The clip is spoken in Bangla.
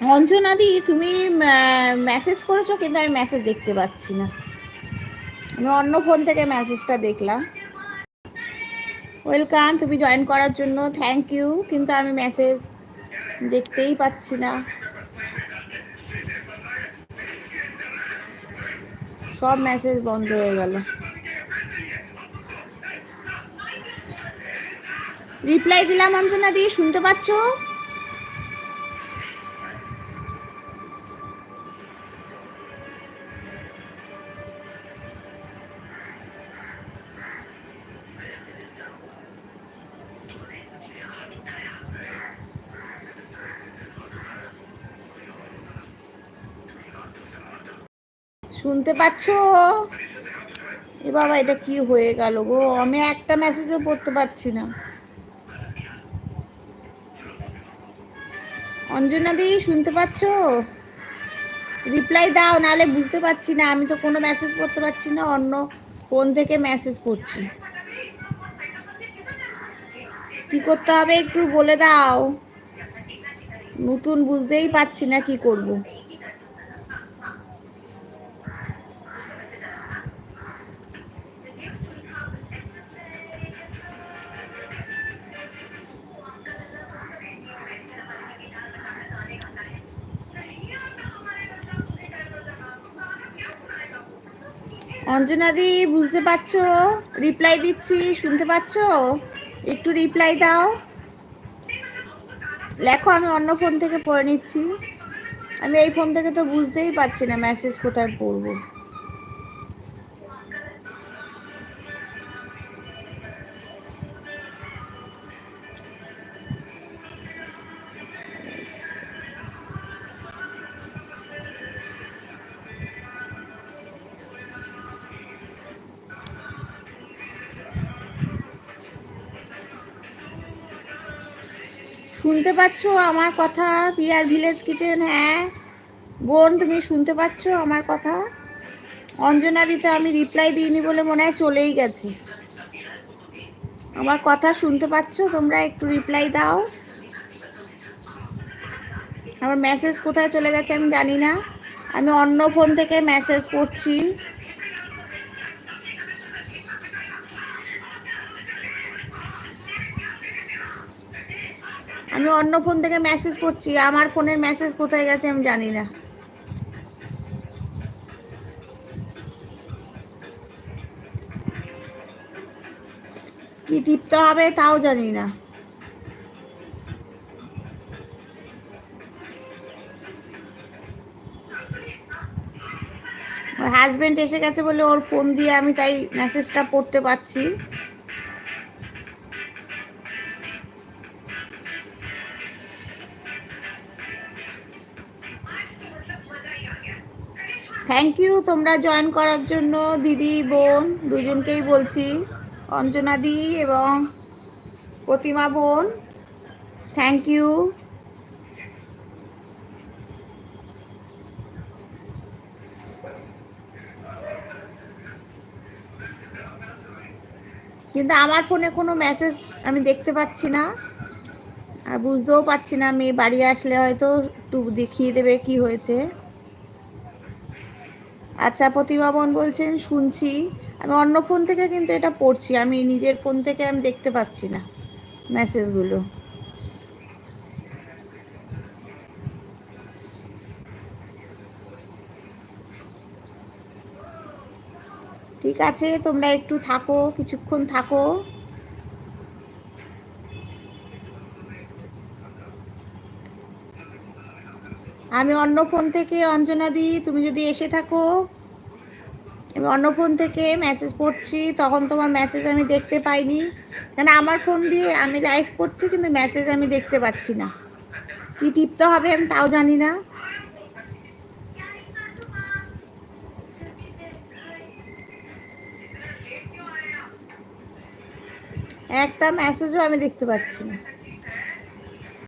অঞ্জনাদি তুমি মেসেজ করেছো, কিন্তু আমি মেসেজ দেখতে পাচ্ছি না। আমি অন্য ফোন থেকে মেসেজটা দেখলাম। ওয়েলকাম, তুমি জয়েন করার জন্য থ্যাংক ইউ, কিন্তু আমি মেসেজ দেখতেই পাচ্ছি না। সব মেসেজ বন্ধ হয়ে গেল। রিপ্লাই দিলাম অঞ্জনাদি, শুনতে পাচ্ছ? শুনতে পাচ্ছ? এ বাবা, এটা কি হয়ে গেল গো? আমি একটা মেসেজও পড়তে পারছি না। অঞ্জনাদি শুনতে পাচ্ছ? রিপ্লাই দাও, নাহলে বুঝতে পারছি না। আমি তো কোনো মেসেজ করতে পারছি না, অন্য ফোন থেকে মেসেজ করছি। কি করতে হবে একটু বলে দাও। নতুন, বুঝতেই পারছি না কি করব। অঞ্জনাদি বুঝতে পারছো? রিপ্লাই দিচ্ছি, শুনতে পাচ্ছ? একটু রিপ্লাই দাও। লেখো, আমি অন্য ফোন থেকে পড়ে নিচ্ছি। আমি এই ফোন থেকে তো বুঝতেই পারছি না মেসেজ কোথায় পড়বো। শুনতে পাচ্ছ আমার কথা? পিয়ার ভিলেজ কিচেন, হ্যাঁ বোন, তুমি শুনতে পাচ্ছ আমার কথা? অঞ্জনা দিতে আমি রিপ্লাই দিইনি বলে মনে হয় চলেই গেছে। আমার কথা শুনতে পাচ্ছ তোমরা? একটু রিপ্লাই দাও। আমার মেসেজ কোথায় চলে গেছে আমি জানি না। আমি অন্য ফোন থেকে মেসেজ করছি। আমি অন্য ফোন থেকে মেসেজ করছি, আমার ফোনের মেসেজ কোথায় গেছে আমি জানি না। কি টিপতে হবে তাও জানি না। ওর হাজবেন্ড এসে গেছে বলে ওর ফোন দিয়ে আমি তাই মেসেজটা পড়তে পারছি। থ্যাংক ইউ তোমরা জয়েন করার জন্য, দিদি বোন দুজনকেই বলছি, অঞ্জনা দি এবং প্রতিমা বোন, থ্যাংক ইউ। কিন্তু আমার ফোনে কোনো মেসেজ আমি দেখতে পাচ্ছি না, আর বুঝতেও পারছি না। মেয়ে বাড়ি আসলে হয়তো একটু দেখিয়ে দেবে কি হয়েছে। আচ্ছা, প্রতিমা বোন বলছেন শুনছি। আমি অন্য ফোন থেকে কিন্তু এটা পড়ছি, আমি নিজের ফোন থেকে আমি দেখতে পাচ্ছি না মেসেজগুলো। ঠিক আছে, তোমরা একটু থাকো, কিছুক্ষণ থাকো। আমি অন্য ফোন থেকে, অঞ্জনা দি তুমি যদি এসে থাকো, আমি অন্য ফোন থেকে মেসেজ পড়ছি, তখন তোমার মেসেজ আমি দেখতে পাইনি। কেন আমার ফোন দিয়ে আমি লাইভ করছি, কিন্তু মেসেজ আমি দেখতে পাচ্ছি না। কি টিপতে হবে আমি তাও জানি না। একটা মেসেজও আমি দেখতে পাচ্ছি না।